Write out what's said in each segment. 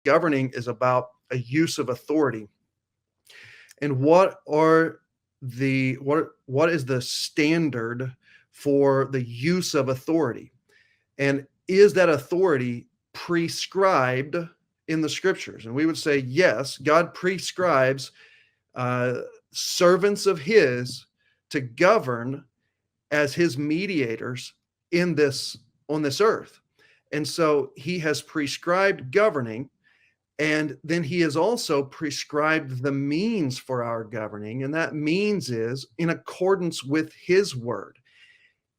Governing is about a use of authority. And what is the standard for the use of authority? And is that authority prescribed in the scriptures? And we would say, yes, God prescribes servants of his to govern as his mediators on this earth. And so he has prescribed governing, and then he has also prescribed the means for our governing. And that means is in accordance with his word.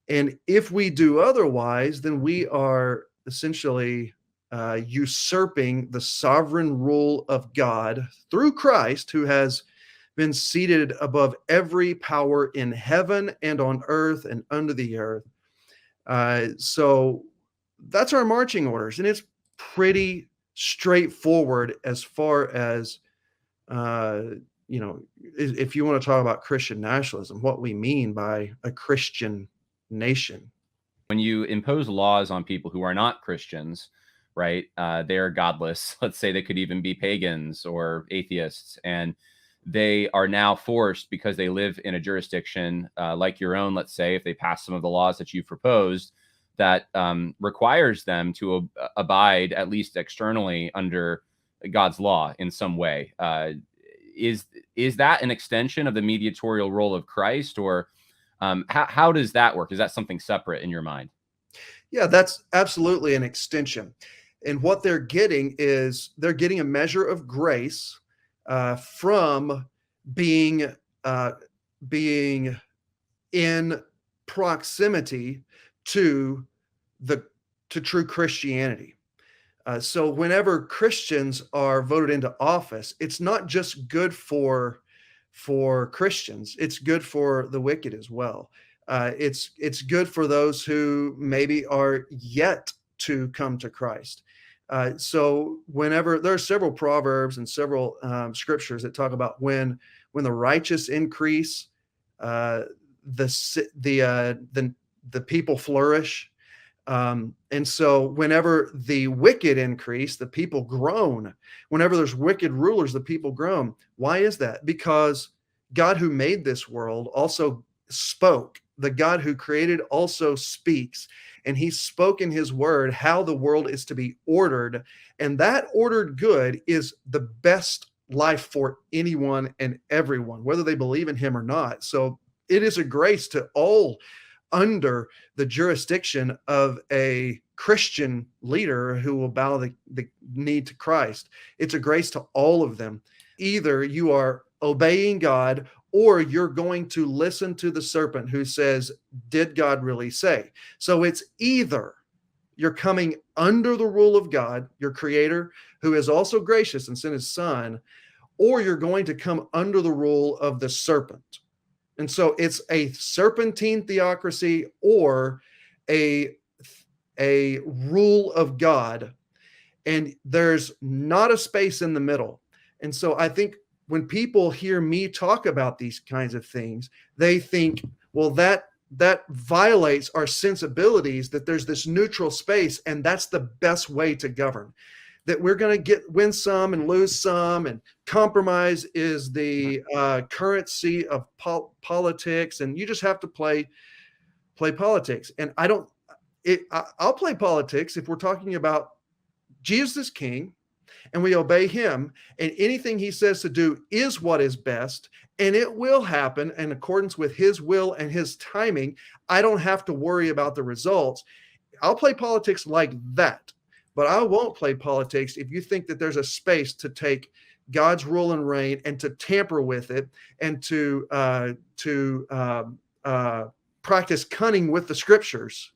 And if we do otherwise, then we are essentially usurping the sovereign rule of God through Christ, who has been seated above every power in heaven and on earth and under the earth. So that's our marching orders, and it's pretty straightforward as far as if you want to talk about Christian nationalism, what we mean by a Christian nation. When you impose laws on people who are not Christians, right, they're godless. Let's say they could even be pagans or atheists, and they are now forced, because they live in a jurisdiction like your own, let's say, if they pass some of the laws that you've proposed, that requires them to abide, at least externally, under God's law in some way. Is that an extension of the mediatorial role of Christ, or how does that work? Is that something separate in your mind? Yeah, that's absolutely an extension. And what they're getting is they're getting a measure of grace from being in proximity to true Christianity. So whenever Christians are voted into office, it's not just good for Christians; it's good for the wicked as well. It's good for those who maybe are yet to come to Christ. So whenever there are several proverbs and several scriptures that talk about when the righteous increase, the people flourish. And so whenever the wicked increase, the people groan. Whenever there's wicked rulers, the people groan. Why is that? Because God, who made this world, also spoke. The God who created also speaks, and he spoke in his word how the world is to be ordered. And that ordered good is the best life for anyone and everyone, whether they believe in him or not. So it is a grace to all under the jurisdiction of a Christian leader who will bow the knee to Christ. It's a grace to all of them. Either you are obeying God, or you're going to listen to the serpent who says, did God really say? So it's either you're coming under the rule of God, your creator, who is also gracious and sent his son, or you're going to come under the rule of the serpent. And so it's a serpentine theocracy or a rule of God, and there's not a space in the middle. And so I think when people hear me talk about these kinds of things, they think, well, that violates our sensibilities, that there's this neutral space, and that's the best way to govern. That we're going to win some and lose some, and compromise is the currency of politics, and you just have to play politics. And I'll play politics if we're talking about Jesus is king, and we obey him, and anything he says to do is what is best, and it will happen in accordance with his will and his timing. I don't have to worry about the results. I'll play politics like that, but I won't play politics if you think that there's a space to take God's rule and reign and to tamper with it and to practice cunning with the scriptures.